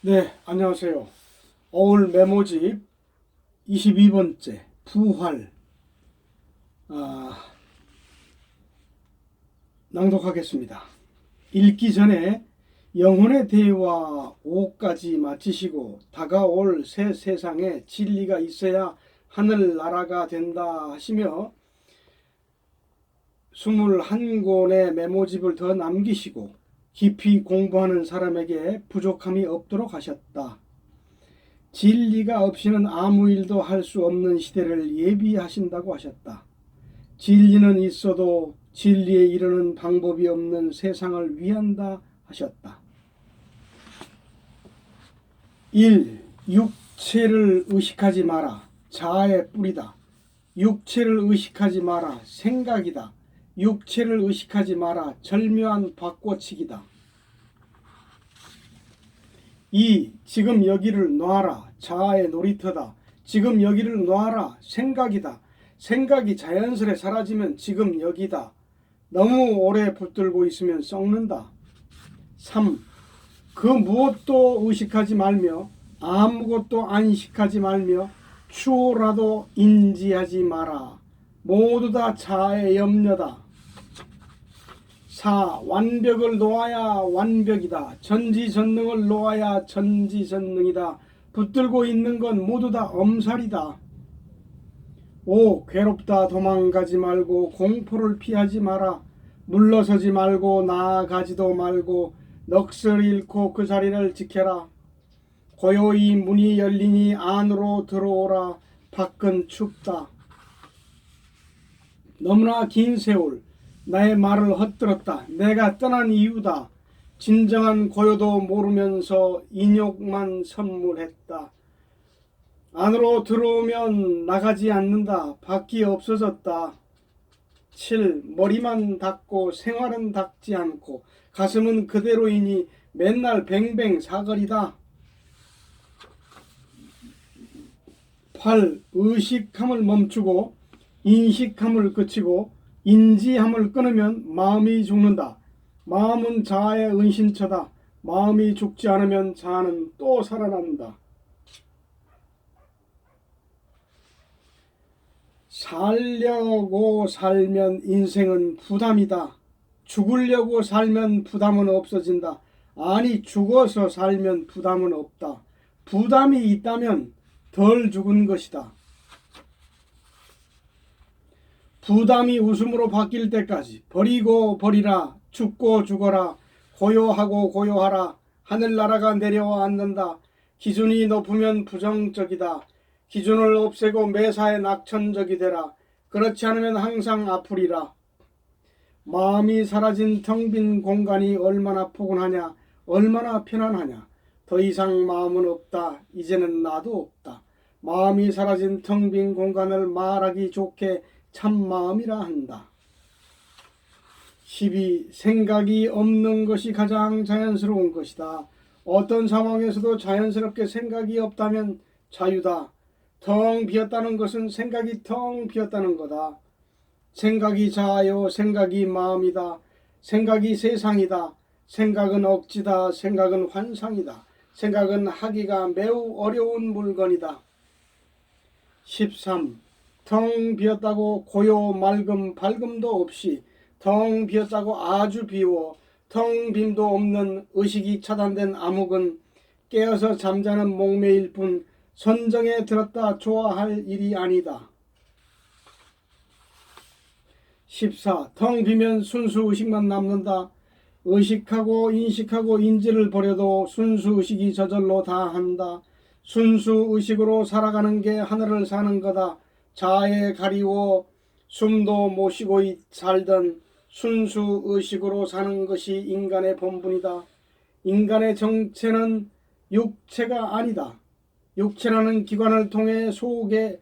네, 안녕하세요. 어울 메모집 22번째 부활 낭독하겠습니다. 읽기 전에 영혼의 대화 5까지 마치시고 다가올 새 세상에 진리가 있어야 하늘나라가 된다 하시며 21권의 메모집을 더 남기시고 깊이 공부하는 사람에게 부족함이 없도록 하셨다. 진리가 없이는 아무 일도 할 수 없는 시대를 예비하신다고 하셨다. 진리는 있어도 진리에 이르는 방법이 없는 세상을 위한다 하셨다. 1. 육체를 의식하지 마라. 자아의 뿌리다. 육체를 의식하지 마라. 생각이다. 육체를 의식하지 마라. 절묘한 바꿔치기다. 2. 지금 여기를 놔라. 자아의 놀이터다. 지금 여기를 놔라. 생각이다. 생각이 자연스레 사라지면 지금 여기다. 너무 오래 붙들고 있으면 썩는다. 3. 그 무엇도 의식하지 말며 아무것도 안식하지 말며 추호라도 인지하지 마라. 모두 다 자아의 염려다. 4. 완벽을 놓아야 완벽이다. 전지전능을 놓아야 전지전능이다. 붙들고 있는 건 모두 다 엄살이다. 5. 괴롭다. 도망가지 말고 공포를 피하지 마라. 물러서지 말고 나아가지도 말고 넋을 잃고 그 자리를 지켜라. 고요히 문이 열리니 안으로 들어오라. 밖은 춥다. 너무나 긴 세월 나의 말을 헛들었다. 내가 떠난 이유다. 진정한 고요도 모르면서 인욕만 선물했다. 안으로 들어오면 나가지 않는다. 밖이 없어졌다. 7. 머리만 닦고 생활은 닦지 않고 가슴은 그대로이니 맨날 뱅뱅 사거리다. 8. 의식함을 멈추고 인식함을 그치고 인지함을 끊으면 마음이 죽는다. 마음은 자아의 은신처다. 마음이 죽지 않으면 자아는 또 살아난다. 살려고 살면 인생은 부담이다. 죽으려고 살면 부담은 없어진다. 아니, 죽어서 살면 부담은 없다. 부담이 있다면 덜 죽은 것이다. 부담이 웃음으로 바뀔 때까지 버리고 버리라. 죽고 죽어라. 고요하고 고요하라. 하늘나라가 내려와 앉는다. 기준이 높으면 부정적이다. 기준을 없애고 매사에 낙천적이 되라. 그렇지 않으면 항상 아프리라. 마음이 사라진 텅 빈 공간이 얼마나 포근하냐. 얼마나 편안하냐. 더 이상 마음은 없다. 이제는 나도 없다. 마음이 사라진 텅 빈 공간을 말하기 좋게 참마음이라 한다. 12. 생각이 없는 것이 가장 자연스러운 것이다. 어떤 상황에서도 자연스럽게 생각이 없다면 자유다. 텅 비었다는 것은 생각이 텅 비었다는 거다. 생각이 자아요. 생각이 마음이다. 생각이 세상이다. 생각은 억지다. 생각은 환상이다. 생각은 하기가 매우 어려운 물건이다. 13. 텅 비었다고 고요 맑음 밝음도 없이 텅 비었다고 아주 비워 텅 빔도 없는 의식이 차단된 암흑은 깨어서 잠자는 목매일 뿐 선정에 들었다 좋아할 일이 아니다. 14. 텅 비면 순수 의식만 남는다. 의식하고 인식하고 인지를 버려도 순수 의식이 저절로 다 한다. 순수 의식으로 살아가는 게 하늘을 사는 거다. 자아에 가리워 숨도 못 쉬고 살던 순수 의식으로 사는 것이 인간의 본분이다. 인간의 정체는 육체가 아니다. 육체라는 기관을 통해 속에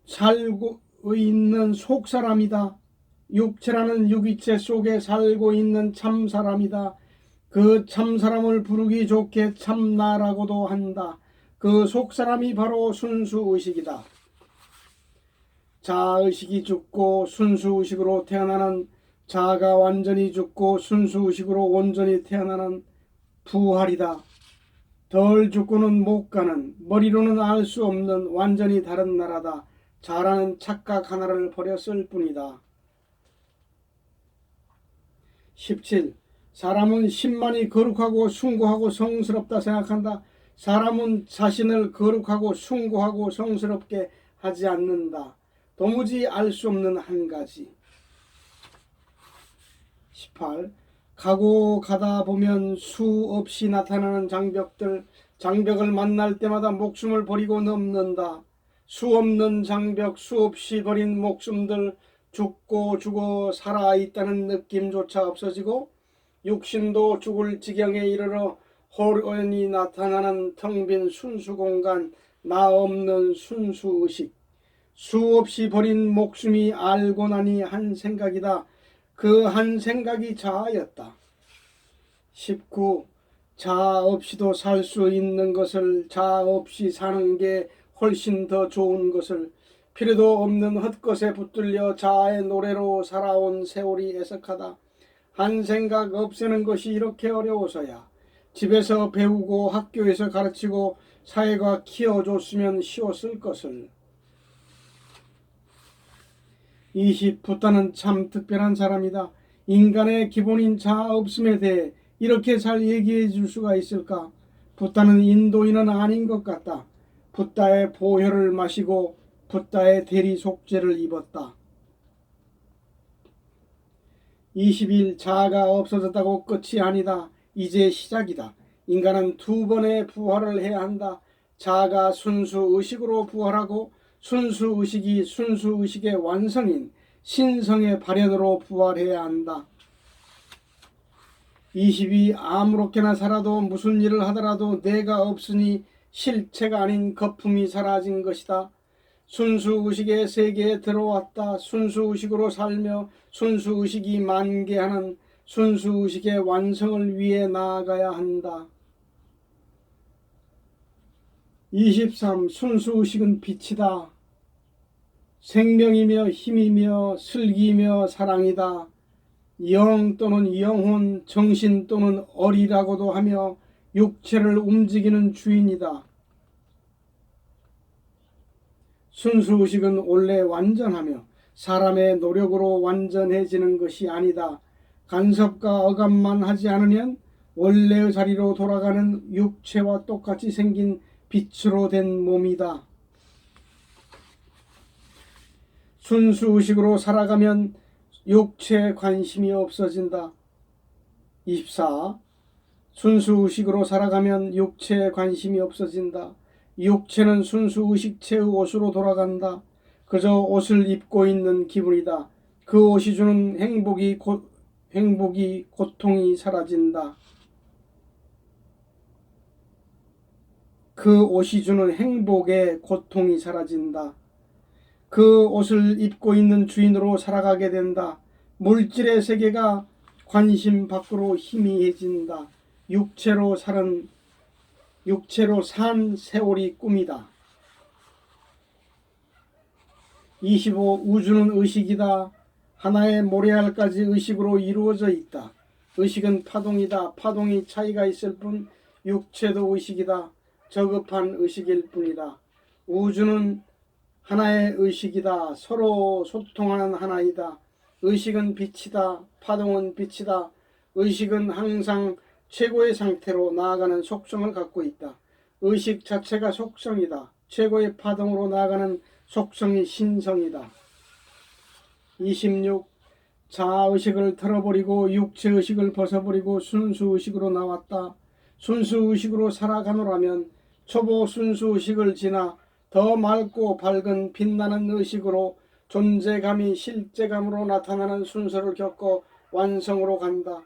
살고 있는 속사람이다. 육체라는 유기체 속에 살고 있는 참사람이다. 그 참사람을 부르기 좋게 참나라고도 한다. 그 속사람이 바로 순수의식이다. 자아의식이 죽고 순수의식으로 태어나는 자아가 완전히 죽고 순수의식으로 온전히 태어나는 부활이다. 덜 죽고는 못 가는, 머리로는 알 수 없는 완전히 다른 나라다. 잘하는 착각 하나를 버렸을 뿐이다. 17. 사람은 신만이 거룩하고 숭고하고 성스럽다 생각한다. 사람은 자신을 거룩하고 숭고하고 성스럽게 하지 않는다. 도무지 알 수 없는 한 가지. 18. 가고 가다 보면 수없이 나타나는 장벽을 만날 때마다 목숨을 버리고 넘는다. 수없는 장벽, 수없이 버린 목숨들, 죽고 죽어 살아있다는 느낌조차 없어지고 육신도 죽을 지경에 이르러 홀연히 나타나는 텅 빈 순수 공간, 나 없는 순수 의식. 수없이 버린 목숨이 알고 나니 한 생각이다. 그 한 생각이 자아였다. 19. 자아 없이도 살 수 있는 것을, 자아 없이 사는 게 훨씬 더 좋은 것을, 필요도 없는 헛것에 붙들려 자아의 노래로 살아온 세월이 애석하다. 한 생각 없애는 것이 이렇게 어려워서야 집에서 배우고 학교에서 가르치고 사회가 키워줬으면 쉬웠을 것을. 20. 붓다는 참 특별한 사람이다. 인간의 기본인 자아 없음에 대해 이렇게 잘 얘기해 줄 수가 있을까? 붓다는 인도인은 아닌 것 같다. 붓다의 보혈을 마시고 붓다의 대리 속죄를 입었다. 20일 자아가 없어졌다고 끝이 아니다. 이제 시작이다. 인간은 두 번의 부활을 해야 한다. 자아가 순수 의식으로 부활하고 순수 의식이 순수 의식의 완성인 신성의 발현으로 부활해야 한다. 20이 아무렇게나 살아도 무슨 일을 하더라도 내가 없으니 실체가 아닌 거품이 사라진 것이다. 순수의식의 세계에 들어왔다. 순수의식으로 살며 순수의식이 만개하는 순수의식의 완성을 위해 나아가야 한다. 23. 순수의식은 빛이다. 생명이며 힘이며 슬기며 사랑이다. 영 또는 영혼, 정신 또는 어리라고도 하며 육체를 움직이는 주인이다. 순수의식은 원래 완전하며 사람의 노력으로 완전해지는 것이 아니다. 간섭과 억압만 하지 않으면 원래의 자리로 돌아가는 육체와 똑같이 생긴 빛으로 된 몸이다. 순수의식으로 살아가면 육체에 관심이 없어진다. 24. 순수의식으로 살아가면 육체에 관심이 없어진다. 육체는 순수의식체의 옷으로 돌아간다. 그저 옷을 입고 있는 기분이다. 그 옷이 주는 행복이 고통이 사라진다. 그 옷이 주는 행복의 고통이 사라진다. 그 옷을 입고 있는 주인으로 살아가게 된다. 물질의 세계가 관심 밖으로 희미해진다. 육체로 산 세월이 꿈이다. 25. 우주는 의식이다. 하나의 모래알까지 의식으로 이루어져 있다. 의식은 파동이다. 파동이 차이가 있을 뿐 육체도 의식이다. 저급한 의식일 뿐이다. 우주는 하나의 의식이다. 서로 소통하는 하나이다. 의식은 빛이다. 파동은 빛이다. 의식은 항상 최고의 상태로 나아가는 속성을 갖고 있다. 의식 자체가 속성이다. 최고의 파동으로 나아가는 속성이 신성이다. 26. 자아의식을 털어버리고 육체의식을 벗어버리고 순수의식으로 나왔다. 순수의식으로 살아가노라면 초보 순수의식을 지나 더 맑고 밝은 빛나는 의식으로 존재감이 실제감으로 나타나는 순서를 겪어 완성으로 간다.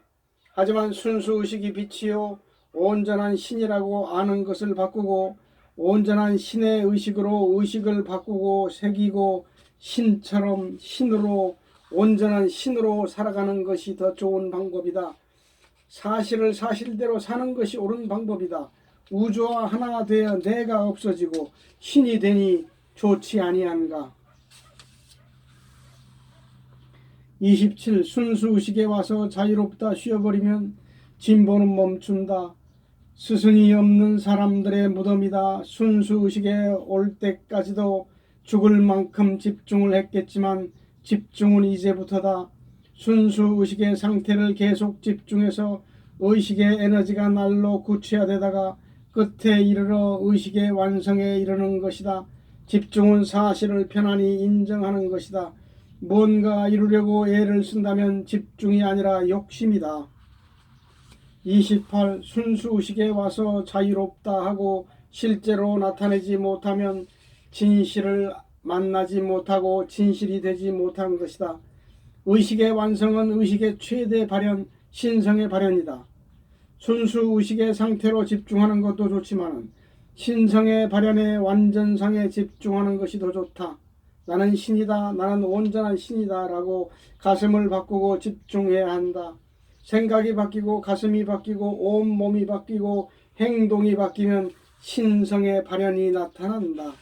하지만 순수의식이 빛이요 온전한 신이라고 아는 것을 바꾸고 온전한 신의 의식으로 의식을 바꾸고 새기고 신처럼 신으로 온전한 신으로 살아가는 것이 더 좋은 방법이다. 사실을 사실대로 사는 것이 옳은 방법이다. 우주와 하나 되어 내가 없어지고 신이 되니 좋지 아니한가. 27. 순수의식에 와서 자유롭다 쉬어버리면 진보는 멈춘다. 스승이 없는 사람들의 무덤이다. 순수의식에 올 때까지도 죽을 만큼 집중을 했겠지만 집중은 이제부터다. 순수의식의 상태를 계속 집중해서 의식의 에너지가 날로 구체화되다가 끝에 이르러 의식의 완성에 이르는 것이다. 집중은 사실을 편안히 인정하는 것이다. 뭔가 이루려고 애를 쓴다면 집중이 아니라 욕심이다. 28. 순수의식에 와서 자유롭다 하고 실제로 나타내지 못하면 진실을 만나지 못하고 진실이 되지 못한 것이다. 의식의 완성은 의식의 최대 발현, 신성의 발현이다. 순수의식의 상태로 집중하는 것도 좋지만 신성의 발현의 완전상에 집중하는 것이 더 좋다. 나는 신이다, 나는 온전한 신이다 라고 가슴을 바꾸고 집중해야 한다. 생각이 바뀌고 가슴이 바뀌고 온몸이 바뀌고 행동이 바뀌면 신성의 발현이 나타난다.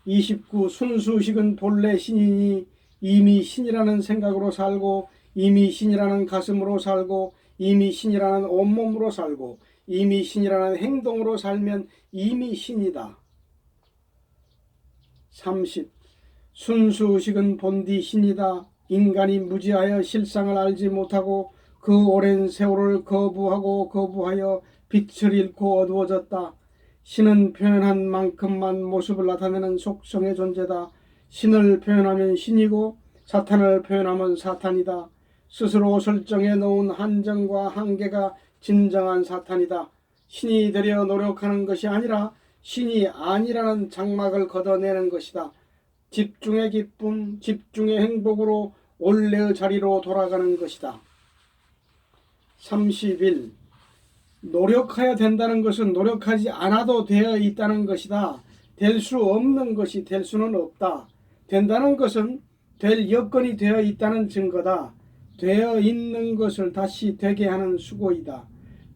29. 순수의식은 본래 신이니 이미 신이라는 생각으로 살고 이미 신이라는 가슴으로 살고 이미 신이라는 온몸으로 살고 이미 신이라는 행동으로 살면 이미 신이다. 30. 순수의식은 본디 신이다. 인간이 무지하여 실상을 알지 못하고 그 오랜 세월을 거부하여 빛을 잃고 어두워졌다. 신은 표현한 만큼만 모습을 나타내는 속성의 존재다. 신을 표현하면 신이고 사탄을 표현하면 사탄이다. 스스로 설정해 놓은 한정과 한계가 진정한 사탄이다. 신이 되려 노력하는 것이 아니라 신이 아니라는 장막을 걷어내는 것이다. 집중의 기쁨, 집중의 행복으로 원래의 자리로 돌아가는 것이다. 31. 노력해야 된다는 것은 노력하지 않아도 되어 있다는 것이다. 될 수 없는 것이 될 수는 없다. 된다는 것은 될 여건이 되어 있다는 증거다. 되어 있는 것을 다시 되게 하는 수고이다.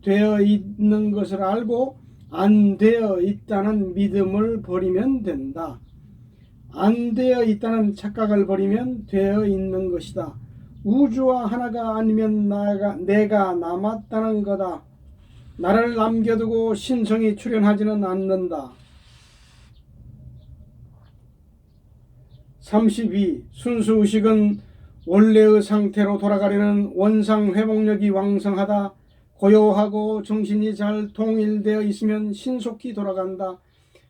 되어 있는 것을 알고 안 되어 있다는 믿음을 버리면 된다. 안 되어 있다는 착각을 버리면 되어 있는 것이다. 우주와 하나가 아니면 내가 남았다는 거다. 나를 남겨두고 신성이 출현하지는 않는다. 32. 순수의식은 원래의 상태로 돌아가려는 원상 회복력이 왕성하다. 고요하고 정신이 잘 통일되어 있으면 신속히 돌아간다.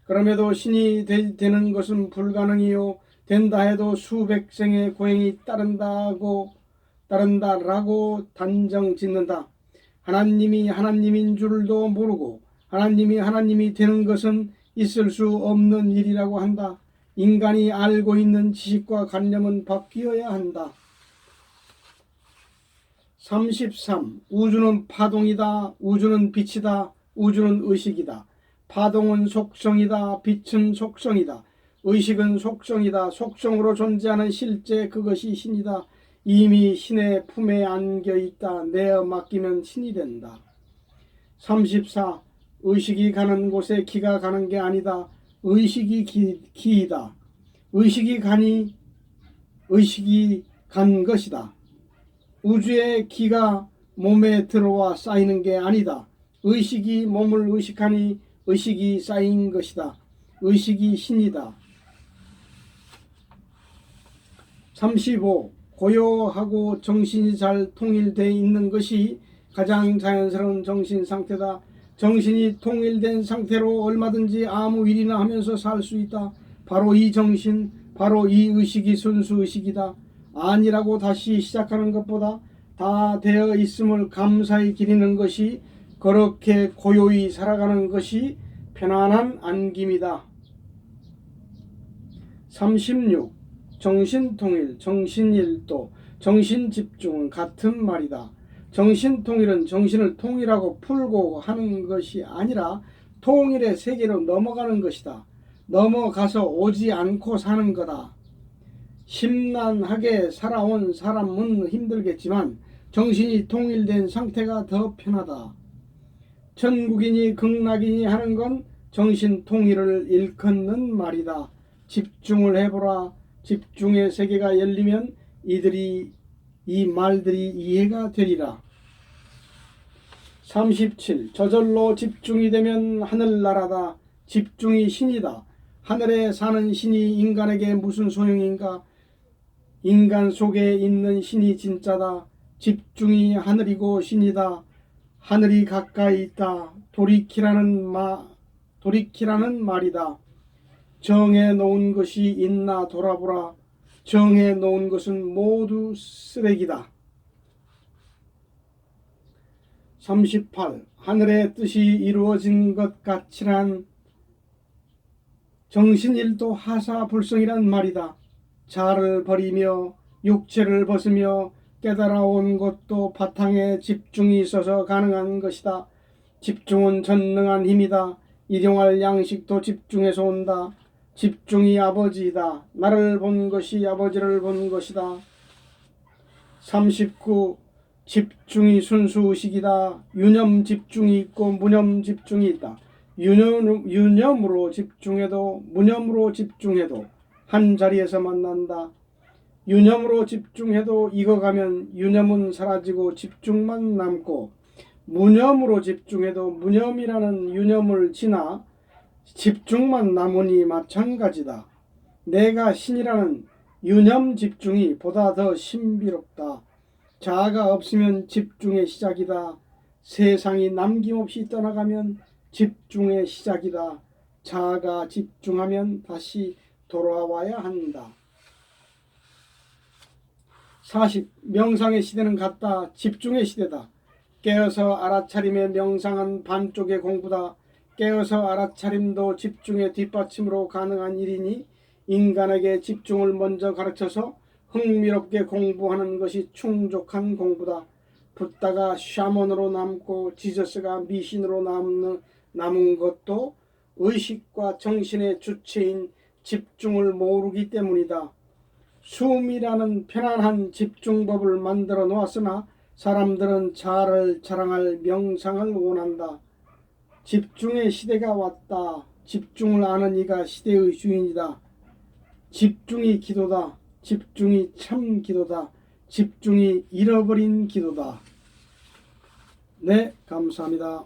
그럼에도 신이 되는 것은 불가능이요 된다 해도 수백 생의 고행이 따른다라고 단정 짓는다. 하나님이 하나님인 줄도 모르고 하나님이 하나님이 되는 것은 있을 수 없는 일이라고 한다. 인간이 알고 있는 지식과 관념은 바뀌어야 한다. 33. 우주는 파동이다. 우주는 빛이다. 우주는 의식이다. 파동은 속성이다. 빛은 속성이다. 의식은 속성이다. 속성으로 존재하는 실제 그것이 신이다. 이미 신의 품에 안겨있다. 내어 맡기면 신이 된다. 34. 의식이 가는 곳에 기가 가는 게 아니다. 의식이 기이다. 의식이 가니 의식이 간 것이다. 우주의 기가 몸에 들어와 쌓이는 게 아니다. 의식이 몸을 의식하니 의식이 쌓인 것이다. 의식이 신이다. 35. 고요하고 정신이 잘 통일되어 있는 것이 가장 자연스러운 정신 상태다. 정신이 통일된 상태로 얼마든지 아무 일이나 하면서 살 수 있다. 바로 이 정신, 바로 이 의식이 순수의식이다. 아니라고 다시 시작하는 것보다 다 되어 있음을 감사히 기리는 것이, 그렇게 고요히 살아가는 것이 편안한 안김이다. 36. 정신통일, 정신일도, 정신집중은 같은 말이다. 정신통일은 정신을 통일하고 풀고 하는 것이 아니라 통일의 세계로 넘어가는 것이다. 넘어가서 오지 않고 사는 거다. 심란하게 살아온 사람은 힘들겠지만 정신이 통일된 상태가 더 편하다. 천국이니 극락이니 하는 건 정신 통일을 일컫는 말이다. 집중을 해보라. 집중의 세계가 열리면 이 말들이 이해가 되리라. 37. 저절로 집중이 되면 하늘나라다. 집중이 신이다. 하늘에 사는 신이 인간에게 무슨 소용인가? 인간 속에 있는 신이 진짜다. 집중이 하늘이고 신이다. 하늘이 가까이 있다. 돌이키라는 말이다. 정해 놓은 것이 있나 돌아보라. 정해 놓은 것은 모두 쓰레기다. 38. 하늘의 뜻이 이루어진 것 같이란 정신일도 하사불성이란 말이다. 자를 버리며 육체를 벗으며 깨달아온 것도 바탕에 집중이 있어서 가능한 것이다. 집중은 전능한 힘이다. 일용할 양식도 집중에서 온다. 집중이 아버지이다. 나를 본 것이 아버지를 본 것이다. 39. 집중이 순수의식이다. 유념 집중이 있고 무념 집중이 있다. 유념으로 집중해도 무념으로 집중해도 한 자리에서 만난다. 유념으로 집중해도 익어가면 유념은 사라지고 집중만 남고, 무념으로 집중해도 무념이라는 유념을 지나 집중만 남으니 마찬가지다. 내가 신이라는 유념 집중이 보다 더 신비롭다. 자아가 없으면 집중의 시작이다. 세상이 남김없이 떠나가면 집중의 시작이다. 자아가 집중하면 다시 돌아와야 한다. 40. 명상의 시대는 같다. 집중의 시대다. 깨어서 알아차림의 명상은 반쪽의 공부다. 깨어서 알아차림도 집중의 뒷받침으로 가능한 일이니 인간에게 집중을 먼저 가르쳐서 흥미롭게 공부하는 것이 충족한 공부다. 붓다가 샤먼으로 남고 지저스가 미신으로 남은 것도 의식과 정신의 주체인 집중을 모르기 때문이다. 숨이라는 편안한 집중법을 만들어 놓았으나 사람들은 자아를 자랑할 명상을 원한다. 집중의 시대가 왔다. 집중을 아는 이가 시대의 주인이다. 집중이 기도다. 집중이 참 기도다. 집중이 잃어버린 기도다. 네, 감사합니다.